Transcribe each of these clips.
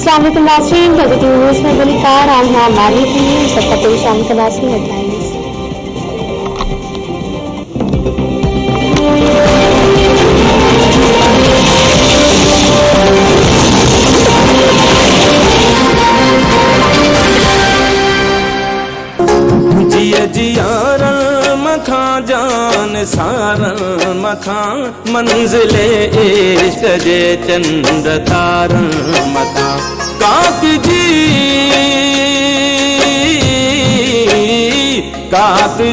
शामिल नाज़रीन positive news में गुलकार आना मारी थी सबका कोई शामिल नाज़रीन हेडलाइंस। जिया जियारन मखा जान सारन मखा मंजिले इश्क जे चंद तारन मखा काक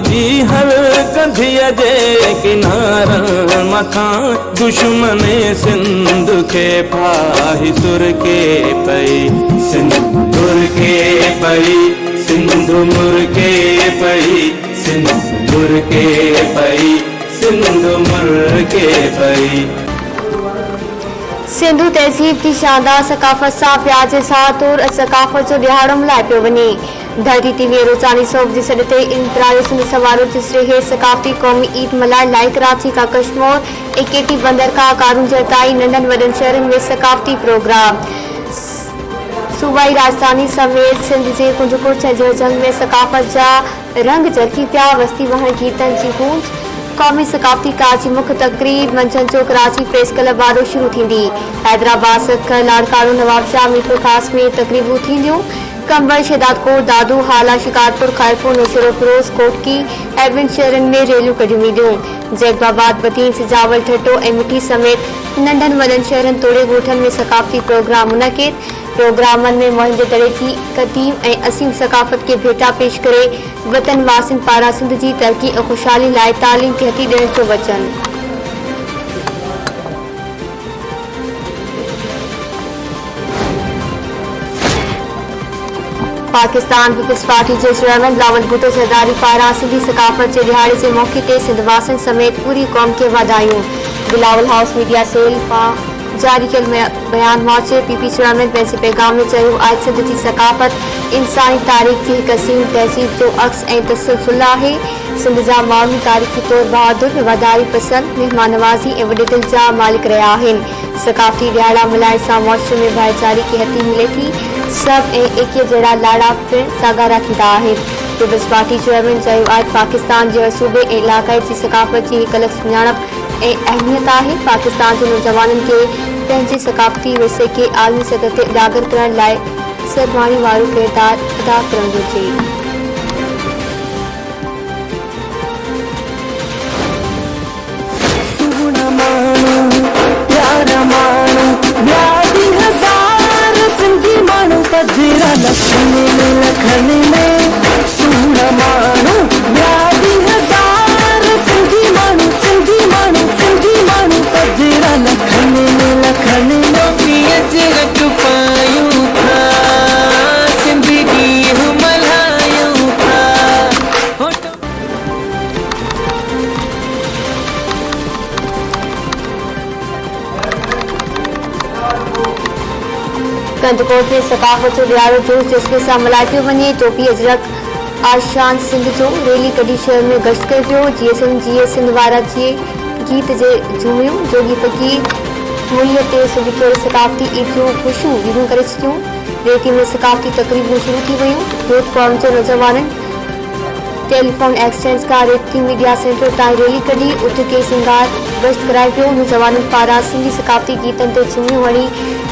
जी हर कंधिया जे किनारन मखा दुश्मन सिंध के फाही सुर के पई सिंदूर के पई सिंधु मुर्गे पई सिंदूर के पई सिंधु मुर्गे पई। सिंधु तहज़ीब की शानदार सकाफ़त सां प्यार जे साथ और सकाफ़त जो ॾियारो मल्हाए पियो वञे। धरती टीवी रोज़ानी सोप जे सॾ ते इंतराजी सिंध समारोह जे सिरे सकाफ़ती क़ौमी ईद मल्हाइण लाइ कराची खां कश्मीर ऐं केटी बंदर खां कारूंजर ताईं नंढनि वॾनि शहरनि में सकाफ़ती प्रोग्राम। सूबाई राजधानी समेत सिंध जे कुंजकुड़ छंछर जंग में सकाफ़त जा रंग जरकी पिया वस्ती वहण गीतनि जी गूंज। क़ौमी सकाफ़ती कार जी मुख्य तक़रीब मंझंदि जो कराची प्रेस क्लब वारो शुरू थींदी। हैदराबाद सखर लाड़कानो नवाबशाह मीरपुर ख़ास में तक़रीबूं थींदियूं। कंबल शहदादकोट दादू हाला शिकारपुर खैरपुर नौशरो फिरोज कोटकी ऐं ॿिनि शहरनि में रैलियूं कढियूं वेंदियूं। जैकबाबाद बतीन सिजावल ठटो ऐं मिठी समेत नंढनि वॾनि शहरनि तोड़े ॻोठनि में सकाफ़ती प्रोग्राम मुनक़िद। प्रोग्रामनि में मुहिंजे दड़े जी क़दीम ऐं असीम सकाफ़त खे भेटा पेश करे वतन वासिन पारां सिंध जी तरक़ी ऐं ख़ुशहाली लाइ तालीम खे हथी ॾियण जो वचन। पाकिस्तान पीपल्स पार्टी जे चेयरमैन बिलावल भुट्टो ज़रदारी पारां सिंधी सकाफ़त जे ॾिहाड़े जे मौक़े ते सिंधवासियुनि समेत पूरी क़ौम खे वाधायूं। बिलावल हाउस मीडिया सेल पां जारी कयल बयान मौचे पीपी चेयरमैन पंहिंजे पैगाम में चयो आहे सिंध जी सकाफ़त इंसानी तारीख़ जी हिक असीम तहज़ीब जो अक्स ऐं तसलसल आहे। सिंध जा माण्हू तारीख़ी तौर बहादुर वफ़ादारी पसंद महिमान नवाज़ी ऐं वॾे दिल जा मालिक रहिया आहिनि। सकाफ़ती ॾियारा मल्हाइण सां मुआशरे में भाईचारे खे हथी मिले थी। सभु ऐं एकीअ जहिड़ा लाड़ा पिणु सागारा थींदा आहिनि। पीपल्स पार्टी चेयरमैन चयो आहे पाकिस्तान जे हर सूबे ऐं इलाइक़े जी सकाफ़त जी हिकु अलॻि सुञाणप ऐं अहमियत आहे। पाकिस्तान जे नौजवाननि खे पंहिंजे सकाफ़ती विरसे खे आलमी सतह ते उजागर करण लाइ सरमाणी वारो किरदारु अदा करणु घुरिजे। कंदकोट में सकाफ़त जो ॾियारो जोश जज़्बे सां मल्हाए पियो वञे। टोपी अजरक आशान सिंध जो रैली कढी शहर में गश्त करे पियो। जीए सिंध वारा जे गीत जे झूमियूं जोगी फ़क़ीर मुड़ीअ ते सुबुह सकाफ़ती ईद जूं ख़ुशियूं वीडियो करे छॾियूं। रेती में सकाफ़ती तक़रीबूं शुरू थी वयूं। यूथ क़ौम जे नौजवाननि टेलीफोन एक्सचेंज खां रेती मीडिया सेंटर ताईं रैली कढी उठ के सिंगार गश्त कराए पियो। नौजवाननि पारां सिंधी सकाफ़ती गीतनि ते झूमियूं हणी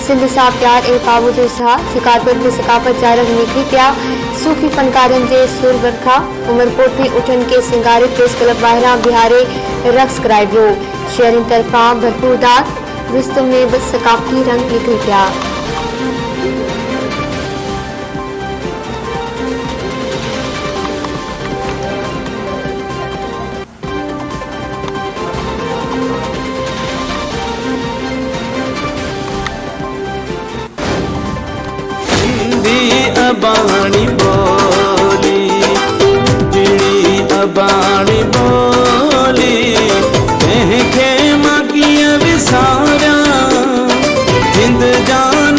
सिंध सां प्यार ऐं पाव जो इज़हार। शिकारपुर में सकाफ़त जा रंग निकिरी पिया। सूफ़ी फनकारनि जे सुर बरखा। उमरकोट में उठनि के सिंगारे प्रेस क्लब ॿाहिरां बिहारे रक़्स कराए वियो। शहरनि तरफ़ां भरपूर दाद रुस्तम में बि सकाफ़ती रंग निकिरी पिया। अबाणी बोली जिणी अबाणी बोली कंहिंखे मां कीअं विसारियां हिंद जान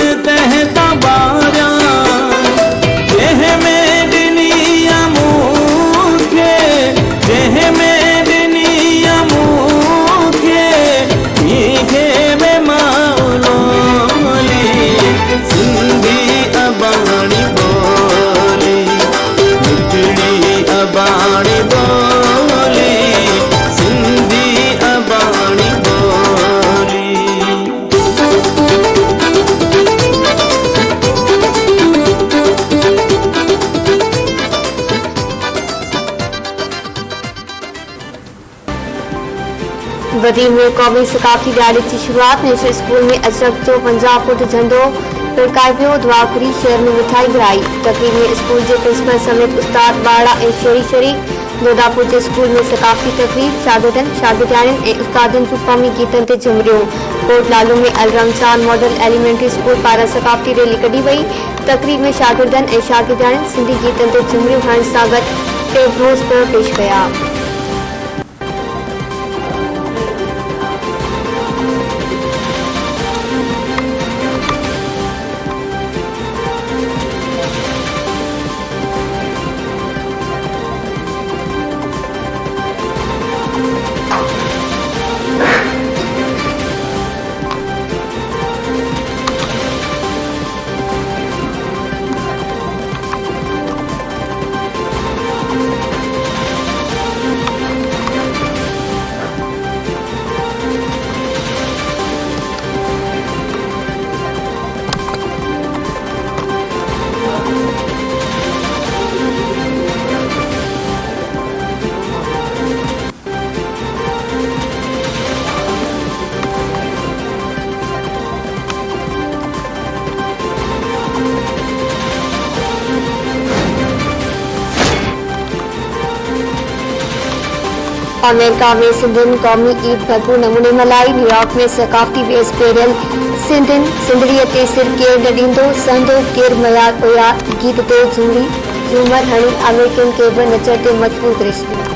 बदी में कौमी सकाफती दिहाड़े की शुरुआत नेशनल स्कूल में अजरक जो 50 फुट झंडो फड़काए पियो। दुआकुरी शहर में मिठाई घुराई। तकरीब में स्कूल के प्रिंसिपल समेत उस्ताद बाड़ा ऐं शरीक दोदापुर के स्कूल में सकाफती तकरीब शागिर्दनि ऐं उस्तादनि जूं क़ौमी गीतनि ते झुमरियो। कोट लालू में अल रमजान मॉडल एलिमेंट्री स्कूल पारां सकाफती रैली कढी वई। तकरीब में शागिर्दनि ऐं शागिर्दनि सिंधी गीतनि ते झुमरियूं हणण सां गॾु टेबरोज़ पिणु पेश कया। अमेरिका में सिंधियुनि कौमी ईद भरपूर नमूने मल्हाई। न्यूयॉर्क में सकाफती बेस पेरियल सिंधड़ीअ ते सिर केरु न ॾींदो सहंदो केरु मयार हुया गीत ते झूमर हणी अमेरिकन खे बि नचण ते मजबूर करे छॾियो।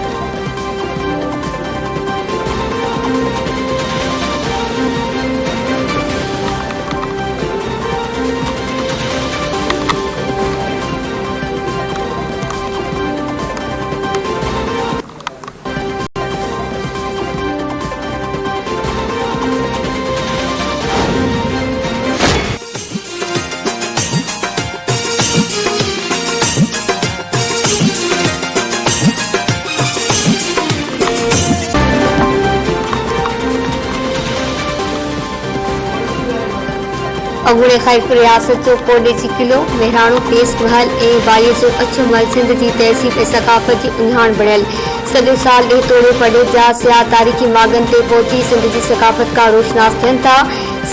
अगूणे ख़ैर रियासत जो कोडे जी किलो मेहराणो तेज़ महल ऐं बाईअ जो अछो महल सिंध जी तहज़ीब ऐं सकाफ़त जी उञाण बणियल। सॼो साल ॾे तोड़े पड़े जा सियाह तारीख़ी मागनि ते पहुची सिंध जी सकाफ़त खां रोशनास थियनि था।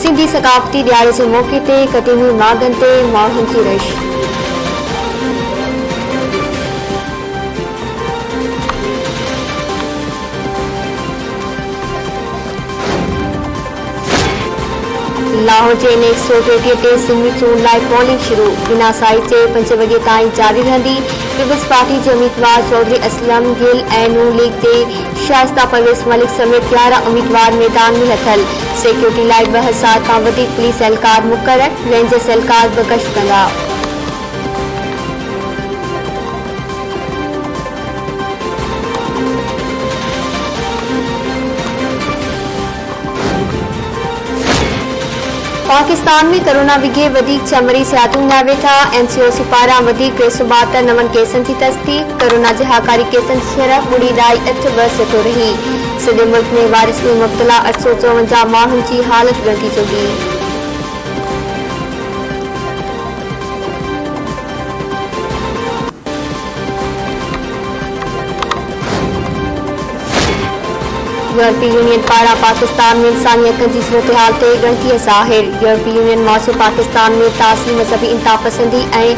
सिंधी सकाफ़ती दिहाड़े जे मौक़े ते क़दीमी मागनि ते माण्हुनि जी रश। लाहौर जे 130 ते सिंधी चूंड लाइ पोलिंग शुरू। बिना साई जे 5 वॻे ताईं जारी रहंदी। पीपल्स पार्टी जे उम्मीदवार चौधरी असलम गिल ऐं नून लीग जे शाइस्ता परवेज़ मलिक समेत 11 उम्मीदवार मैदान में लथल। सिक्योरिटी लाइ 2000 खां वधीक पुलिस एहलकार मुक़रर। रेंजर्स एहलकार बि गश्त कंदा। पाकिस्तान में कोरोना विघे वधीक 6 मरीज़ हयातूं विञाए वेठा। MCOC पारां वधीक 372 केसनि जी तस्दीक़। कोरोना जे हाकारी केसनि जी शरह 0.82 रही। सॼे मुल्क में वायरस में मुब्तला 854 माण्हुनि जी हालत ॻणिती चुकी। यूरोपीय यूनियन पारां पाकिस्तान में इंसानी हक़नि जी सूरत हाल ते ॻणितीअ ज़ाहिर। यूरोपीय यूनियन मौसूल पाकिस्तान में तासीम मज़हबी इंतहा पसंदी ऐं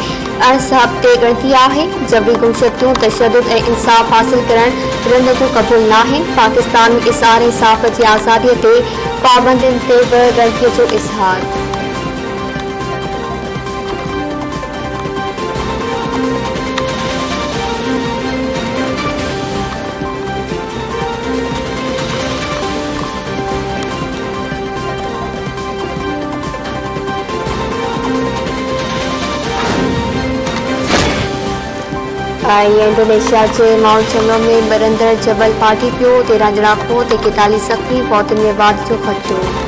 अणसहब ते ॻणिती आहे। जबरी गुमशुदगियूं तशद्दुद ऐं इंसाफ़ हासिल करणु रंदगूं क़बूल नाहिनि। पाकिस्तान में इज़हार इंसाफ़ जी आज़ादीअ ते पाबंदियुनि ते बि ॻणितीअ जो इज़हार। इंडोनेशिया के माउंट चमो में बरंदड़ जबल फाटी पियो। 13 ॼणा खो ते 41 ज़ख़्मी। मौतुनि में वाध जो ख़दशो।